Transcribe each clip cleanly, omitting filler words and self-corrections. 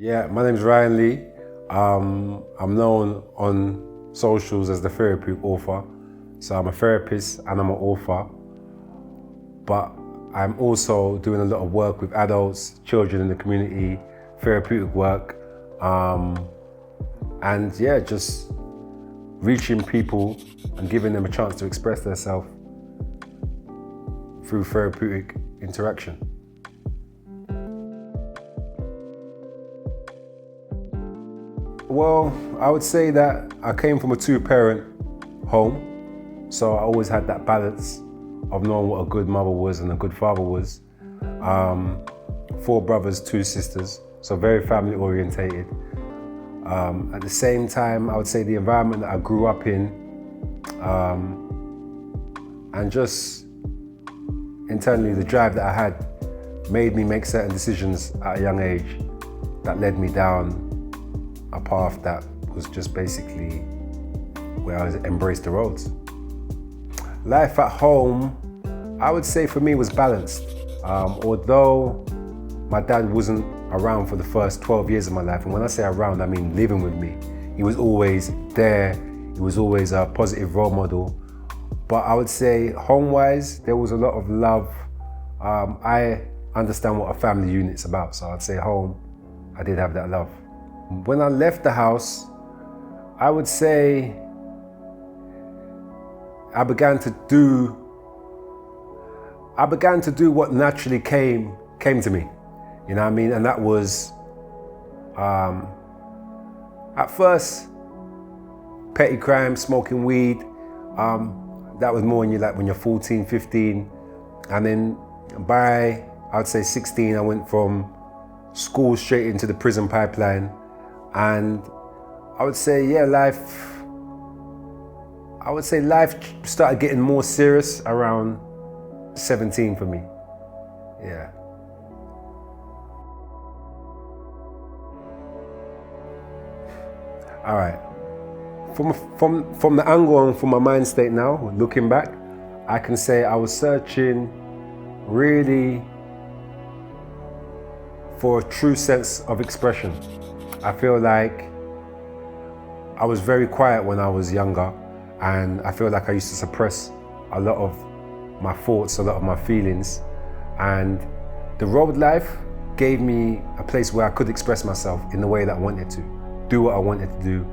Yeah, my name's Ryan Lee. I'm known on socials as the therapeutic author. So I'm a therapist and I'm an author, but I'm also doing a lot of work with adults, children in the community, therapeutic work, and yeah, just reaching people and giving them a chance to express themselves through therapeutic interaction. Well, I would say that I came from a two-parent home, so I always had that balance of knowing what a good mother was and a good father was. 4 brothers, 2 sisters, so very family orientated. At the same time, I would say the environment that I grew up in, and just internally the drive that I had made me make certain decisions at a young age that led me down a path that was just basically where I embraced the roads. Life at home, I would say for me was balanced. Although my dad wasn't around for the first 12 years of my life, and when I say around, I mean living with me. He was always there, he was always a positive role model. But I would say home-wise, there was a lot of love. I understand what a family unit's about, so I'd say home, I did have that love. When I left the house, I would say I began to do what naturally came to me, you know what I mean? And that was, at first, petty crime, smoking weed. That was more when you're 14, 15. And then by, I would say 16, I went from school straight into the prison pipeline. And I would say, yeah, life started getting more serious around 17 for me, yeah. All right, from the angle and from my mind state now, looking back, I can say I was searching really for a true sense of expression. I feel like I was very quiet when I was younger, and I feel like I used to suppress a lot of my thoughts, a lot of my feelings, and the road life gave me a place where I could express myself in the way that I wanted to, do what I wanted to do,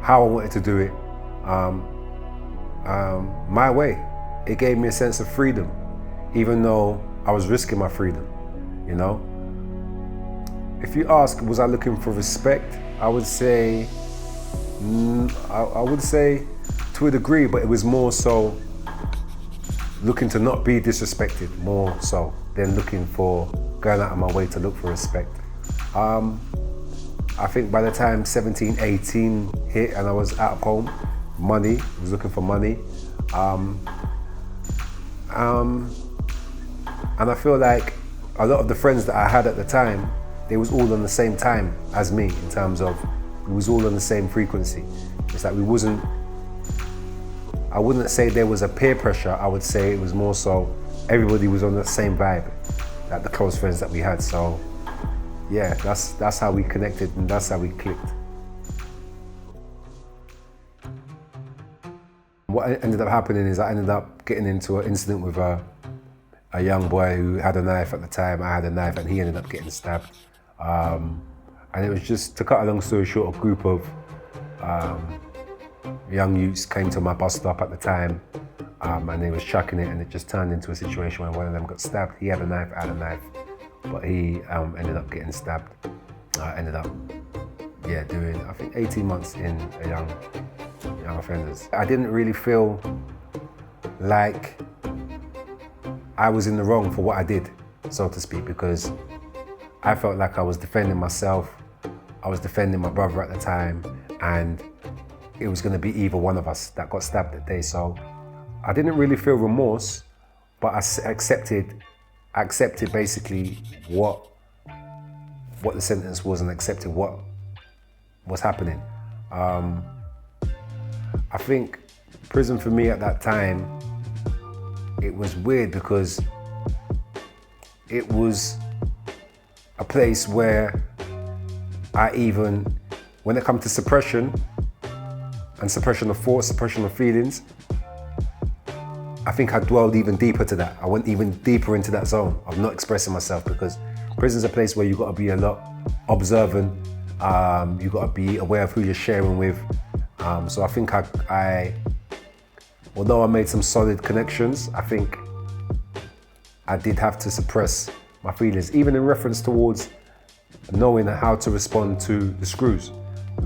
how I wanted to do it, my way. It gave me a sense of freedom, even though I was risking my freedom, you know? If you ask, was I looking for respect? I would say, to a degree, but it was more so looking to not be disrespected, more so than looking for, going out of my way to look for respect. I think by the time 17, 18 hit and I was out of home, I was looking for money. And I feel like a lot of the friends that I had at the time, they was all on the same time as me, in terms of we was all on the same frequency. It's like I wouldn't say there was a peer pressure, I would say it was more so everybody was on the same vibe, like the close friends that we had. So yeah, that's how we connected and that's how we clicked. What ended up happening is I ended up getting into an incident with a young boy who had a knife at the time. I had a knife and he ended up getting stabbed. And it was just, to cut a long story short, a group of young youths came to my bus stop at the time, and they was chucking it, and it just turned into a situation where one of them got stabbed. He had a knife, I had a knife, but he ended up getting stabbed. Ended up, doing, I think, 18 months in a young offenders. I didn't really feel like I was in the wrong for what I did, so to speak, because I felt like I was defending myself, I was defending my brother at the time, and it was going to be either one of us that got stabbed that day. So I didn't really feel remorse, but I accepted basically what the sentence was and accepted what was happening. I think prison for me at that time, it was weird because it was a place where when it comes to suppression and suppression of thoughts, suppression of feelings, I think I dwelled even deeper to that. I went even deeper into that zone of not expressing myself, because prison's a place where you've got to be a lot observant. You've got to be aware of who you're sharing with. So I think although I made some solid connections, I think I did have to suppress my feelings, even in reference towards knowing how to respond to the screws.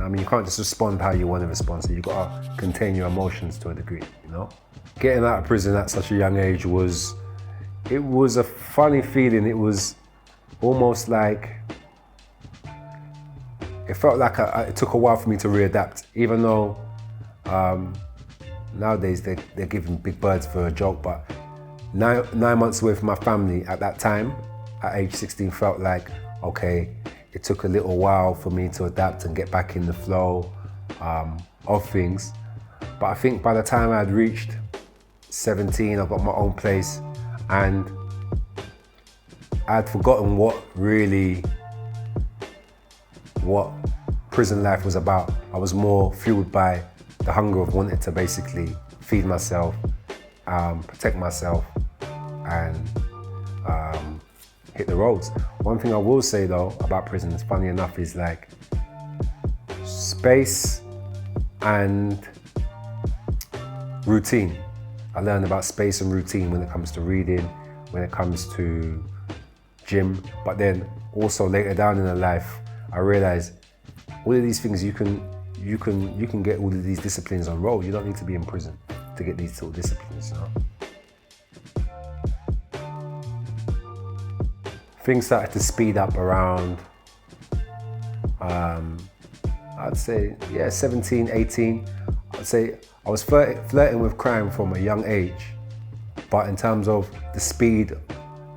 I mean, you can't just respond how you want to respond, so you've got to contain your emotions to a degree, you know? Getting out of prison at such a young age was a funny feeling. It was almost like, it felt like it took a while for me to readapt, even though nowadays they're giving big birds for a joke, but 9 months away from my family at that time, at age 16, felt like, okay, it took a little while for me to adapt and get back in the flow of things. But I think by the time I had reached 17, I got my own place, and I had forgotten what prison life was about. I was more fueled by the hunger of wanting to basically feed myself, protect myself, and hit the roads. One thing I will say though about prison, is funny enough, is like space and routine. I learned about space and routine when it comes to reading, when it comes to gym, but then also later down in the life, I realized all of these things you can get all of these disciplines on road. You don't need to be in prison to get these sort of disciplines, you know? Things started to speed up around, I'd say, 17, 18. I'd say I was flirting with crime from a young age, but in terms of the speed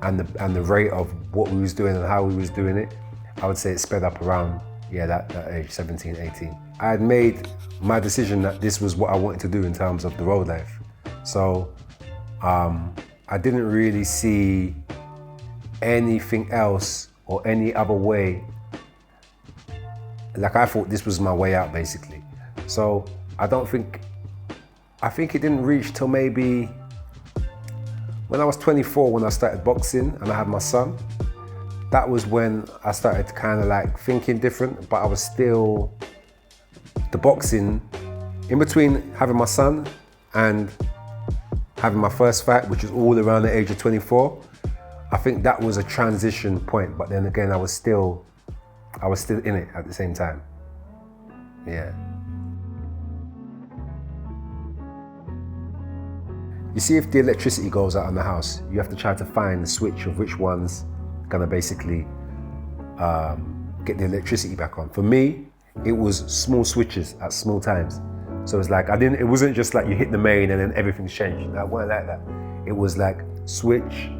and the rate of what we was doing and how we was doing it, I would say it sped up around, that age, 17, 18. I had made my decision that this was what I wanted to do in terms of the road life. So I didn't really see anything else or any other way. Like, I thought this was my way out, basically. So I think it didn't reach till maybe when I was 24, when I started boxing and I had my son. That was when I started to kind of like thinking different, but I was still, the boxing, in between having my son and having my first fight, which was all around the age of 24, I think that was a transition point. But then again, I was still in it at the same time. Yeah. You see, if the electricity goes out in the house, you have to try to find the switch of which one's gonna basically get the electricity back on. For me, it was small switches at small times. So it's like, it wasn't just like you hit the main and then everything's changed. It wasn't like that. It was like switch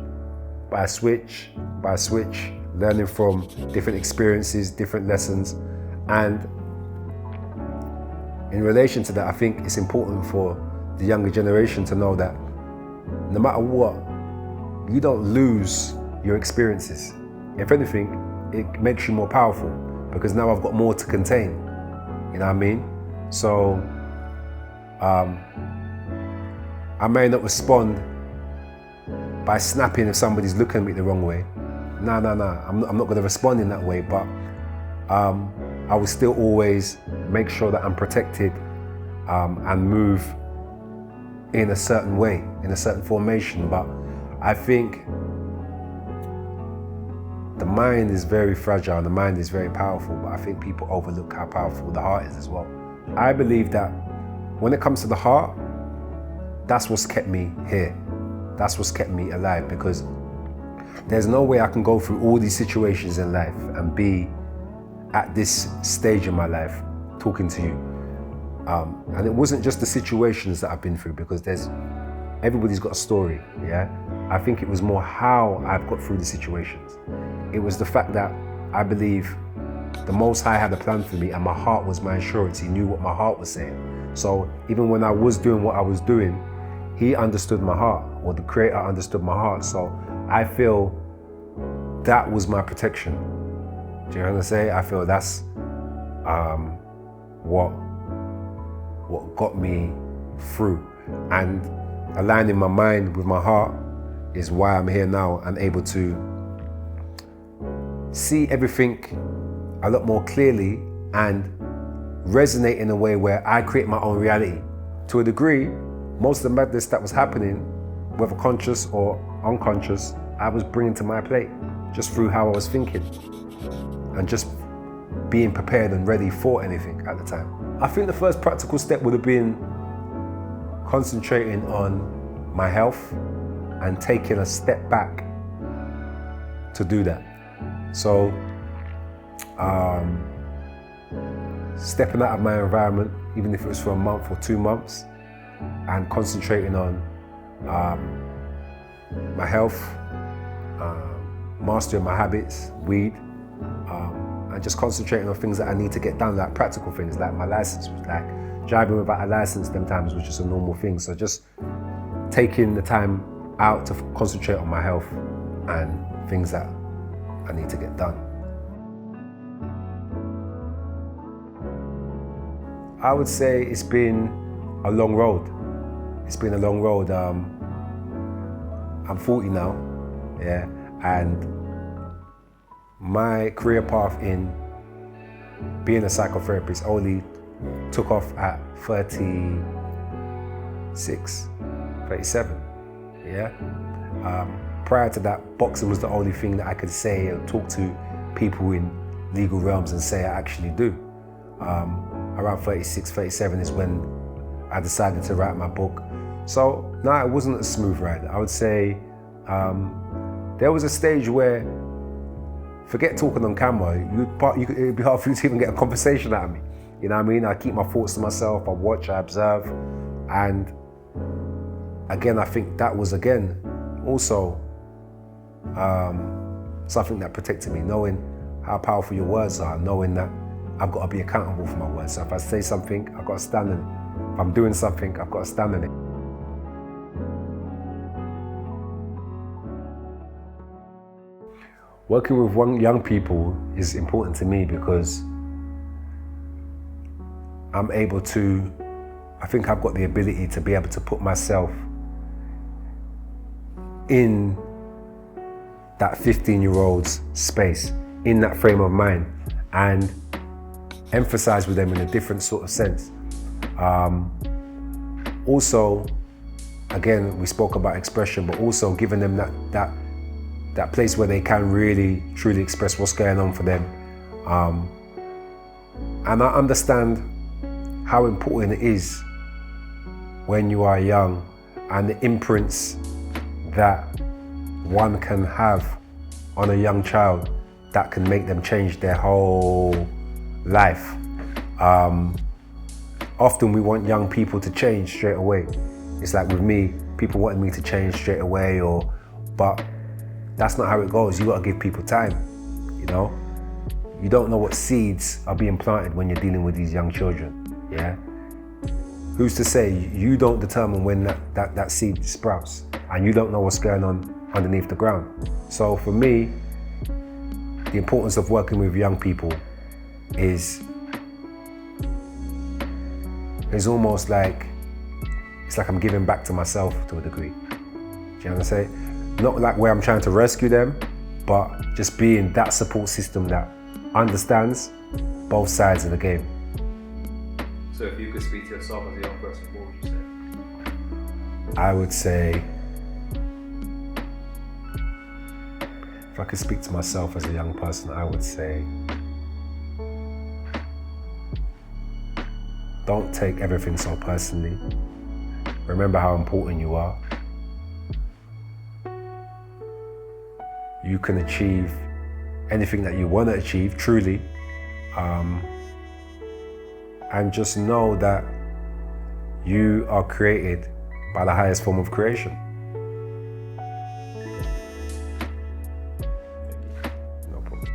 by switch by switch, learning from different experiences, different lessons. And in relation to that, I think it's important for the younger generation to know that no matter what, you don't lose your experiences. If anything, it makes you more powerful, because now I've got more to contain. You know what I mean? So I may not respond by snapping if somebody's looking at me the wrong way. No. I'm not going to respond in that way, but I will still always make sure that I'm protected and move in a certain way, in a certain formation. But I think the mind is very fragile and the mind is very powerful, but I think people overlook how powerful the heart is as well. I believe that when it comes to the heart, that's what's kept me here. That's what's kept me alive, because there's no way I can go through all these situations in life and be at this stage in my life talking to you. And it wasn't just the situations that I've been through, because everybody's got a story, yeah? I think it was more how I've got through the situations. It was the fact that I believe the Most High had a plan for me, and my heart was my insurance. He knew what my heart was saying. So even when I was doing what I was doing, He understood my heart, or the Creator understood my heart. So I feel that was my protection. Do you know what I'm saying? I feel that's what got me through, and aligning my mind with my heart is why I'm here now and able to see everything a lot more clearly and resonate in a way where I create my own reality. To a degree, most of the madness that was happening, whether conscious or unconscious, I was bringing to my plate just through how I was thinking and just being prepared and ready for anything at the time. I think the first practical step would have been concentrating on my health and taking a step back to do that. So, stepping out of my environment, even if it was for a month or 2 months, and concentrating on my health, mastering my habits, weed, and just concentrating on things that I need to get done, like practical things, like my license, like driving without a license them times was just a normal thing. So just taking the time out to concentrate on my health and things that I need to get done. I would say it's been a long road. It's been a long road. I'm 40 now, yeah, and my career path in being a psychotherapist only took off at 36, 37, yeah. Prior to that, boxing was the only thing that I could say or talk to people in legal realms and say I actually do. Around 36, 37 is when I decided to write my book. So, no, it wasn't a smooth ride. I would say there was a stage where, forget talking on camera, it'd be hard for you to even get a conversation out of me. You know what I mean? I keep my thoughts to myself, I watch, I observe. And again, I think that was, also something that protected me, knowing how powerful your words are, knowing that I've got to be accountable for my words. So if I say something, I've got to stand on it. If I'm doing something, I've got to stand on it. Working with young people is important to me because I think I've got the ability to be able to put myself in that 15-year-old's space, in that frame of mind, and emphasize with them in a different sort of sense. Also, again, we spoke about expression, but also giving them that place where they can really, truly express what's going on for them. And I understand how important it is when you are young and the imprints that one can have on a young child that can make them change their whole life. Often we want young people to change straight away. It's like with me, people wanted me to change straight away, but that's not how it goes. You gotta give people time, you know? You don't know what seeds are being planted when you're dealing with these young children, yeah? Who's to say? You don't determine when that seed sprouts, and you don't know what's going on underneath the ground. So for me, the importance of working with young people is almost like, it's like I'm giving back to myself to a degree. Do you know what I'm saying? Not like where I'm trying to rescue them, but just being that support system that understands both sides of the game. So if you could speak to yourself as a young person, what would you say? I would say, if I could speak to myself as a young person, I would say, don't take everything so personally. Remember how important you are. You can achieve anything that you want to achieve, truly. And just know that you are created by the highest form of creation. No problem.